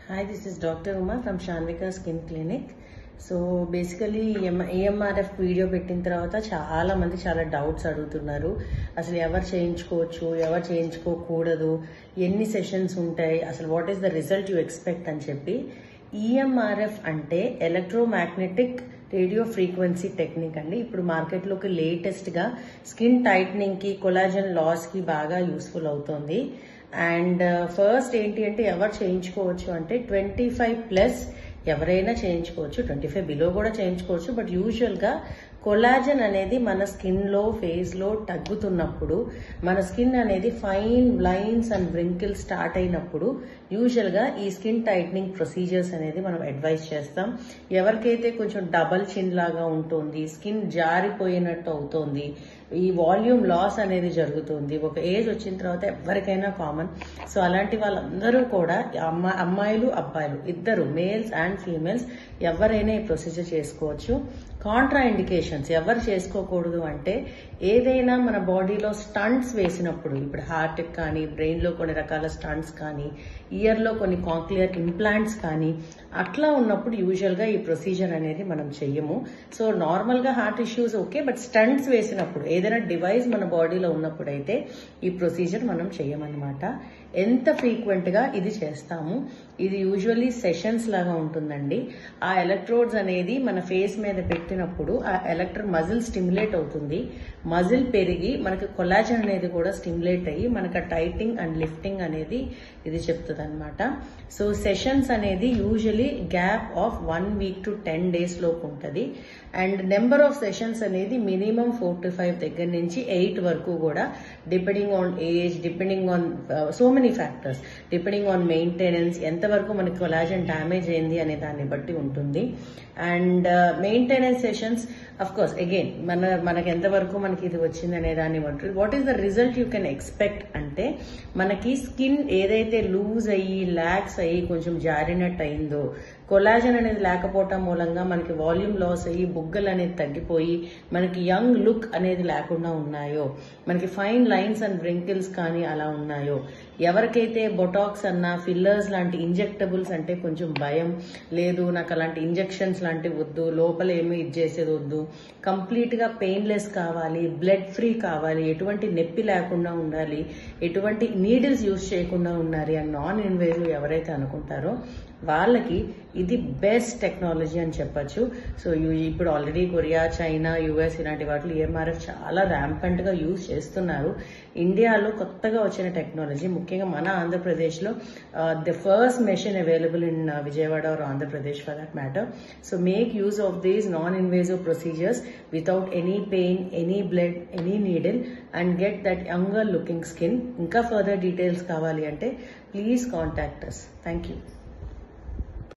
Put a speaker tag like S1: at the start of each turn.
S1: Hi, this is Dr. Uma from Shanvika Skin Clinic. So basically EMRF video పెట్టిన తర్వాత చాలా మంది చాలా డౌట్స్ అడుగుతున్నారు. అసలు ఎవరు చేయించుకోవచ్చు, ఎవరు చేయించుకోకూడదు, ఎన్ని సెషన్స్ ఉంటాయి, అసలు what is the result you expect అని చెప్పి. EMRF అంటే ఎలక్ట్రోమాగ్నెటిక్ రేడియో ఫ్రీక్వెన్సీ టెక్నిక్ అండి. ఇప్పుడు మార్కెట్లోకి లేటెస్ట్గా స్కిన్ టైట్నింగ్కి, కొలాజన్ లాస్కి బాగా యూస్ఫుల్ అవుతుంది. అండ్ ఫస్ట్ ఏంటి అంటే ఎవరు చేయించుకోవచ్చు అంటే 25+ ఎవరైనా చేయించుకోవచ్చు, 25 బిలో కూడా చేయించుకోవచ్చు. బట్ యూజువల్గా కొలాజన్ అనేది మన స్కిన్లో, ఫేస్లో తగ్గుతున్నప్పుడు, మన స్కిన్ అనేది fine lines and wrinkles start అయినప్పుడు యూజువల్గా ఈ స్కిన్ టైట్నింగ్ ప్రొసీజర్స్ అనేది మనం అడ్వైజ్ చేస్తాం. ఎవరికైతే కొంచెం డబల్ చిన్ లాగా ఉంటుంది, స్కిన్ జారిపోయినట్టు అవుతుంది, ఈ వాల్యూమ్ లాస్ అనేది జరుగుతుంది, ఒక ఏజ్ వచ్చిన తర్వాత ఎవరికైనా కామన్. సో అలాంటి వాళ్ళందరూ కూడా అమ్మాయిలు అబ్బాయిలు ఇద్దరు, మేల్స్ అండ్ ఫీమేల్స్ ఎవరైనా ఈ ప్రొసీజర్ చేసుకోవచ్చు. కాంట్రా ఇండికేషన్స్ ఎవరు చేసుకోకూడదు అంటే ఏదైనా మన బాడీలో స్టంట్స్ వేసినప్పుడు, ఇప్పుడు హార్ట్ కానీ, బ్రెయిన్లో కొన్ని రకాల స్టంట్స్ కానీ, ఇయర్లో కొన్ని కాక్లియర్ ఇంప్లాంట్స్ కానీ అట్లా ఉన్నప్పుడు యూజువల్గా ఈ ప్రొసీజర్ అనేది మనం చెయ్యము. సో నార్మల్గా heart issues okay, but stents వేసినప్పుడు ఏదైనా డివైస్ మన బాడీలో ఉన్నప్పుడు అయితే ఈ ప్రొసీజర్ మనం చెయ్యమన్నమాట. ఎంత ఫ్రీక్వెంట్గా ఇది చేస్తాము, ఇది యూజువల్లీ సెషన్స్ లాగా ఉంటుందండి. ఆ ఎలక్ట్రోడ్స్ అనేది మన ఫేస్ మీద పెట్టినప్పుడు ఆ మజిల్ స్టిమ్యులేట్ అవుతుంది, మజిల్ పెరిగి మనకి కొలాజన్ అనేది కూడా స్టిమ్యులేట్ అయ్యి మనకు ఆ టైటింగ్ అండ్ లిఫ్టింగ్ అనేది ఇది చెప్తుంది అనమాట. సో సెషన్స్ అనేది usually gap of 1 week to 10 days లోపు ఉంటుంది. అండ్ నెంబర్ ఆఫ్ సెషన్స్ అనేది మినిమం 4 to 5 దగ్గర నుంచి 8 వరకు కూడా, depending on age, depending on so many factors, depending on maintenance, ఎంతవరకు మనకి కొలాజన్ డ్యామేజ్ అయింది అనే దాన్ని బట్టి ఉంటుంది. And maintenance sessions of course again మనకి ఎంతవరకు మనకి ఇది వచ్చింది అనే దాన్ని బట్టి. What is the result you can expect అంటే మనకి స్కిన్ ఏదైతే లూజ్ అయ్యి, లాక్స్ అయ్యి, కొంచెం జారినట్టు అయిందో, కొలాజన్ అనేది లేకపోవటం మూలంగా మనకి వాల్యూమ్ లాస్ అయ్యి బుగ్గలు అనేది తగ్గిపోయి మనకి యంగ్ లుక్ అనేది లేకుండా ఉన్నాయో, మనకి ఫైన్ లైన్స్ అండ్ వ్రింకిల్స్ కానీ అలా ఉన్నాయో, ఎవరికైతే బొటాక్స్ అన్నా, ఫిల్లర్స్ లాంటి ఇంజెక్టబుల్స్ అంటే కొంచెం భయం, లేదు నాకు అలాంటి ఇంజెక్షన్స్ లాంటివి వద్దు, లోపల ఏమీ ఇది చేసేది వద్దు, కంప్లీట్ గా పెయిన్లెస్ కావాలి, బ్లడ్ ఫ్రీ కావాలి, ఎటువంటి నొప్పి లేకుండా ఉండాలి, ఎటువంటి నీడిల్స్ యూజ్ చేయకుండా ఉండాలి అని నాన్ ఇన్వేజివ్ ఎవరైతే అనుకుంటారో వాళ్ళకి ఇది బెస్ట్ టెక్నాలజీ అని చెప్పచ్చు. సో ఇప్పుడు ఆల్రెడీ కొరియా, చైనా, యుఎస్ ఇలాంటి వాటిలో EMRF చాలా ర్యాంపెంట్ గా యూజ్ చేస్తున్నారు. ఇండియాలో కొత్తగా వచ్చిన టెక్నాలజీ, ముఖ్యంగా మన ఆంధ్రప్రదేశ్లో the first machine available in Vijayawada or Andhra Pradesh for that matter. So make use of these non invasive procedures without any pain, any blood, any needle and get that younger looking skin. ఇంకా further details కావాలి అంటే please contact us. Thank you.